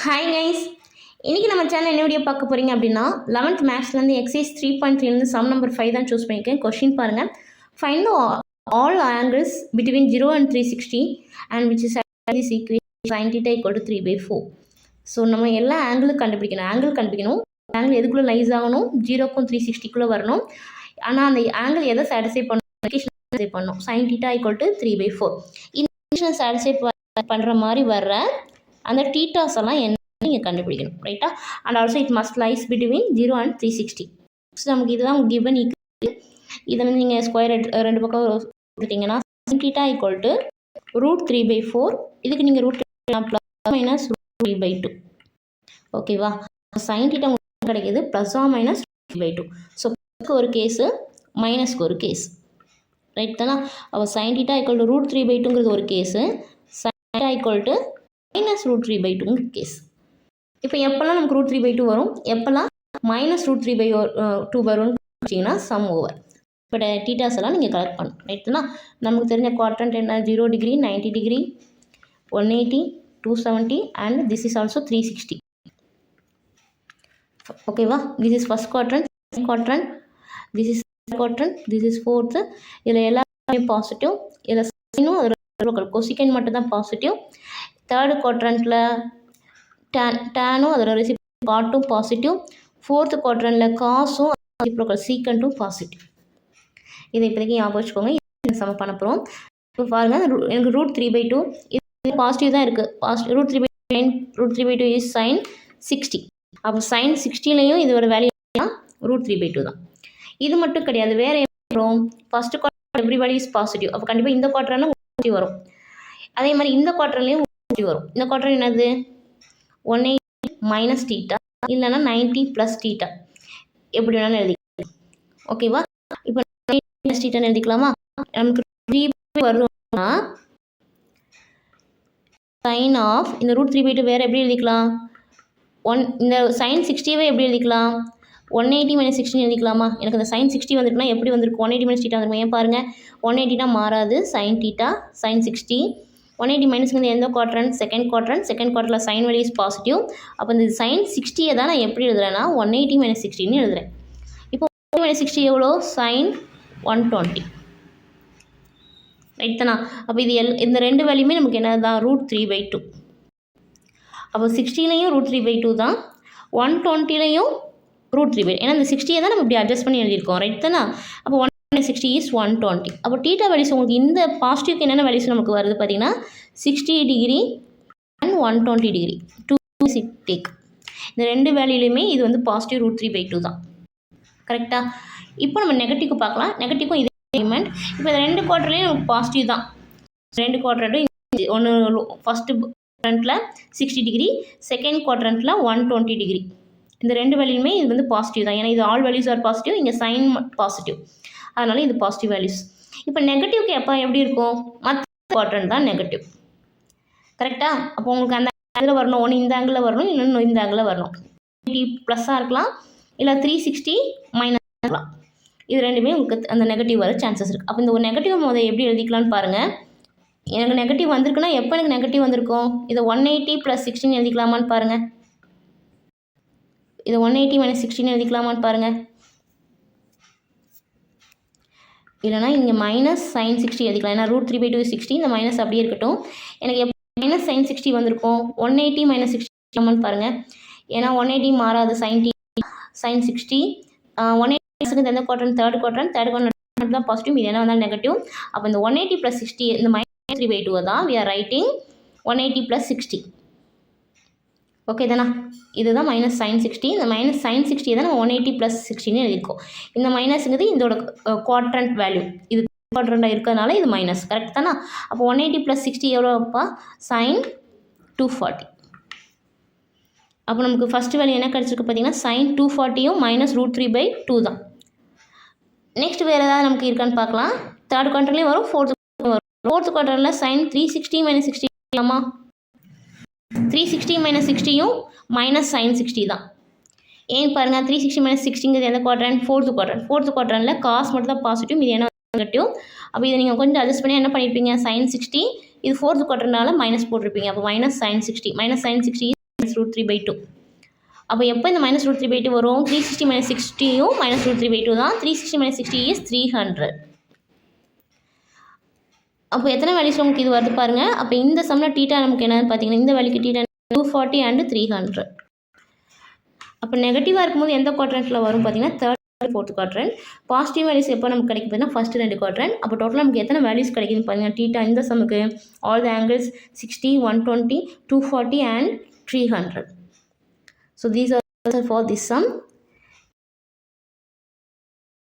Hi guys, இன்றைக்கி நம்ம channel என்ன வீடியோ பார்க்க போகிறீங்க அப்படின்னா 11th மேக்ஸ்லேருந்து எக்ஸைஸ் 3.3லேருந்து சம் நம்பர் 5 தான் சூஸ் பண்ணியிருக்கேன். கொஷின் பாருங்கள். Find all angles between 0 and 360 and which is this equation sin θ = 3/4. So நம்ம எல்லா ஆங்கிளும் கண்டுபிடிக்கணும். ஆங்கிள் எதுக்குள்ளே லைஸ் ஆகணும்? 0க்கும் 360க்குள்ளே வரணும். ஆனால் அந்த ஆங்கிள் எதை சாட்டிஸ்ஃபை பண்ணணும்? sin θ = 3/4. இந்த சாட்டிஸ்ஃபை பண்ணுற மாதிரி வர்ற அந்த டீட்டாஸ் எல்லாம் என்ன நீங்கள் கண்டுபிடிக்கணும், ரைட்டா? And also it must lies between 0 and 360. So நமக்கு இதுதான் கிவன் ஈக்குவேஷன். இதை வந்து நீங்கள் ஸ்கொயர் ரெண்டு பக்கம் கொடுத்தீங்கன்னா sin θ = √3/4. இதுக்கு நீங்கள் √+- √3/2. ஓகேவா? sin θ உங்களுக்கு கிடைக்கிது +-√3/2. ஸோ ஒரு கேஸு, மைனஸ்க்கு ஒரு கேஸ், ரைட் தானே? அப்போ sin θ = √3/2ங்கிறது ஒரு கேஸு, sin θ = -√3/2 கேஸ். இப்போ எப்போல்லாம் நமக்கு √3/2 வரும், எப்போல்லாம் -√3/2 வரும்னு வச்சிங்கன்னா சம் ஓவர். இப்போ டீட்டாஸ் எல்லாம் நீங்கள் கலெக்ட் பண்ணணும், ரைட்டுனா? நமக்கு தெரிஞ்ச குவாட்ரண்ட் என்ன? 0 degree, 90 degree, 180, 270 and this is also 360. ஓகேவா? This is first quadrant, this is quadrant, this is fourth. இதில் எல்லாமே பாசிட்டிவ். இதில் சைனும் கொசிகன் மட்டும் தான் பாசிட்டிவ். தேர்டு குவாட்ரண்ட்டில் டேனும் அதோட ரெசிப்ரோக்கல் காட்டும் பாசிட்டிவ். ஃபோர்த்து குவாட்ரண்ட்டில் காசும் ரெசிப்ரோக்கல் சீக்கண்ட்டும் பாசிட்டிவ். இதை இப்போதைக்கு ஞாபகம் வச்சுக்கோங்க. இது சம பண்ண போகிறோம். இப்போ பாருங்கள், எனக்கு √3/2 இது பாசிட்டிவ் தான் இருக்குது. √3/2 இஸ் sin 60. அப்போ sin 60லையும் இதோட வேல்யூ √3/2 தான். இது மட்டும் கிடையாது, வேறு எப்படி வரும்? First quadrant everybody is positive. அப்போ கண்டிப்பாக இந்த குவாட்ரண்ட்ல பாசிட்டிவ் வரும். அதே மாதிரி இந்த குவாட்ரண்ட்லேயும் பாசிட்டிவ் வரும். இந்த குவாட்ரண்ட் என்னது? 180 - θ இல்லைன்னா 90 + θ, எப்படி வேணாலும் எழுதிக்கலாம். ஓகேவா? இப்போ 90 θன்னு எழுதிக்கலாமா? நமக்கு 3 வரும்னா சைன் ஆஃப் இந்த √3/2 வேறு எப்படி எழுதிக்கலாம்? இந்த sin 60வே எப்படி எழுதிக்கலாம்? 180 - 60 எழுதிக்கலாமா? எனக்கு இந்த sin 60 வந்துட்டுனா எப்படி வந்திருக்கும்? 180 - θ வந்துருக்கும். ஏன் பாருங்கள், 180 மாறாது, sin θ, sin 60. 180 மைனஸ்க்கு எந்த குவாட்ரண்ட்? செகண்ட் குவாட்ரண்ட்டில் சைன் வேல்யூ இஸ் பாசிட்டிவ். அப்போ இந்த sin 60 தான் நான் எப்படி எழுதுறேன்னா 180 - 60ன்னு எழுதுறேன். இப்போ 180 - 60 எவ்வளோ? sin 120, ரைட் தானா? அப்போ இது இந்த ரெண்டு வேல்யூமே நமக்கு என்ன தான்? √3/2. அப்போ 60லையும் √3/2 தான், 120லையும் √3/2. ஏன்னா இந்த 60 தான் நம்ம இப்படி அட்ஜஸ்ட் பண்ணி எழுதியிருக்கோம், ரைட் தானா? அப்போ 60 இஸ் 120. அப்போ டீட்டா வேல்யூஸ் உங்களுக்கு இந்த பாசிட்டிவ்க்கு என்னென்ன வேல்யூஸ் நமக்கு வருது பார்த்தீங்கன்னா 60 டிகிரி அண்ட் 120 டிகிரி. 2 டேக் இந்த ரெண்டு வேல்யூலையுமே இது வந்து பாசிட்டிவ் √3/2 தான், கரெக்டாக? இப்போ நம்ம நெகட்டிவ்க்கு பார்க்கலாம். நெகட்டிவ்க்கும் இதே எலிமெண்ட். இப்போ இந்த ரெண்டு குவார்ட்டர்லேயும் நமக்கு பாசிட்டிவ் தான். ரெண்டு குவார்ட்டரும் ஒன்று ஃபஸ்ட்டு குவாட்ரண்ட்டில் 60 டிகிரி, செகண்ட் குவாட்ரண்ட்டில் 120 டிகிரி. இந்த ரெண்டு வேல்யூமே இது வந்து பாசிட்டிவ் தான். ஏன்னா இது ஆல் வேல்யூஸ் ஆர் பாசிட்டிவ், இங்கே சைன் பாசிட்டிவ், அதனால இது பாசிட்டிவ் வேல்யூஸ். இப்போ நெகட்டிவ்க்கு எப்போ எப்படி இருக்கும்? மற்ற குவாட்ரண்ட் தான் நெகட்டிவ், கரெக்டாக? அப்போ உங்களுக்கு அந்த ஆங்கிளில் வரணும், ஒன்று இந்த ஆங்கிளில் வரணும், இன்னொன்று இந்த ஆங்கிளில் வரணும். +ஆக இருக்கலாம், இல்லை 360 - இருக்கலாம். இது ரெண்டுமே உங்களுக்கு அந்த நெகட்டிவ் வர சான்சஸ் இருக்குது. அப்போ இந்த ஒரு நெகட்டிவ் முதல் எப்படி எழுதிக்கலாம்னு பாருங்கள். எனக்கு நெகட்டிவ் வந்திருக்குன்னா எப்போ எனக்கு நெகட்டிவ் வந்திருக்கும்? இதை 180 + 16 எழுதிக்கலாமான்னு பாருங்கள். இதை 180 - 16 எழுதிக்கலாமான்னு பாருங்கள். இல்லைனா இங்கே -sin 60 எழுதிக்கலாம். ஏன்னா √3/2 is 60, இந்த மைனஸ் அப்படியே இருக்கட்டும். எனக்கு எப்போ -sin 60 வந்திருக்கும்? 180 - 60 எழுதலாமான்னு பாருங்கள். ஏன்னா 180 மாறாது, sin 60. 180 எந்த குவாட்ரண்ட்? தேர்ட் குவாட்ரண்ட் தான் பாசிட்டிவ், இது என்ன வந்தாலும் நெகட்டிவ். அப்போ இந்த 180 + 60 இந்த -3/2 தான் we are writing 180 + 60. ஓகே தானே? இதுதான் -sin 60. இந்த -sin 60 தான் நம்ம 180 + 60ன்னு எழுதியிருக்கோம். இந்த மைனஸுங்கிறது இதோட குவாட்ரண்ட் வேல்யூ, இது குவாட்ரண்ட்டாக இருக்கிறதுனால இது மைனஸ், கரெக்ட் தானே? அப்போ 180 + 60 எவ்வளோப்பா? sin 240. அப்போ நமக்கு ஃபஸ்ட்டு வேல்யூ என்ன கிடச்சிருக்கு பார்த்தீங்கன்னா sin 240யும் -√3/2 தான். நெக்ஸ்ட் வேறு ஏதாவது நமக்கு இருக்கான்னு பார்க்கலாம். தேர்ட் குவாட்ரண்ட்லேயும் வரும், ஃபோர்த்து வரும். ஃபோர்த்து குவாட்ரண்ட்டில் sin 360 - 60 இல்லாமா? 360 - 60யும் -sin 60 தான். ஏன் பாருங்கள், 360 - 60ங்கிறது எந்த குவாட்ரண்ட்? ஃபோர்த்து குவாட்ரண்ட்டில் காஸ் மட்டும் தான் பாசிட்டிவ், இது என்ன நெகட்டிவ். அப்போ இதை நீங்கள் கொஞ்சம் அட்ஜஸ்ட் பண்ணி என்ன பண்ணியிருப்பீங்க? sin 60, இது ஃபோர்த்து குவாட்ரண்ட்னால மைனஸ் போட்டிருப்பீங்க. அப்போ -sin 60 - sin 60 -√3/2. அப்போ எப்போ இந்த -√3/2 வரும்? 360 - 60யும் -√3/2 தான். 360 - 60 is 300. அப்போ எத்தனை வேல்யூஸ் உங்களுக்கு இது வருது பாருங்கள். அப்போ இந்த சம்மில் டீட்டா நமக்கு என்னன்னு பார்த்தீங்கன்னா இந்த வேல்யூக்கு டீட்டா 240 and 300. அப்போ நெகட்டிவாக இருக்கும்போது எந்த குவாட்ரண்ட்டில் வரும் பார்த்தீங்கன்னா third fourth quadrant. Positive values எப்போ நமக்கு கிடைக்கும் பார்த்தீங்கன்னா ஃபஸ்ட்டு 2 குவாட்ரண்ட். அப்போ டோட்டலாக நமக்கு எத்தனை வேல்யூஸ் கிடைக்குதுன்னு பார்த்தீங்கன்னா டீட்டா இந்த சம்முக்கு all the angles 60, 120, 240 and 300. So these are for this sum.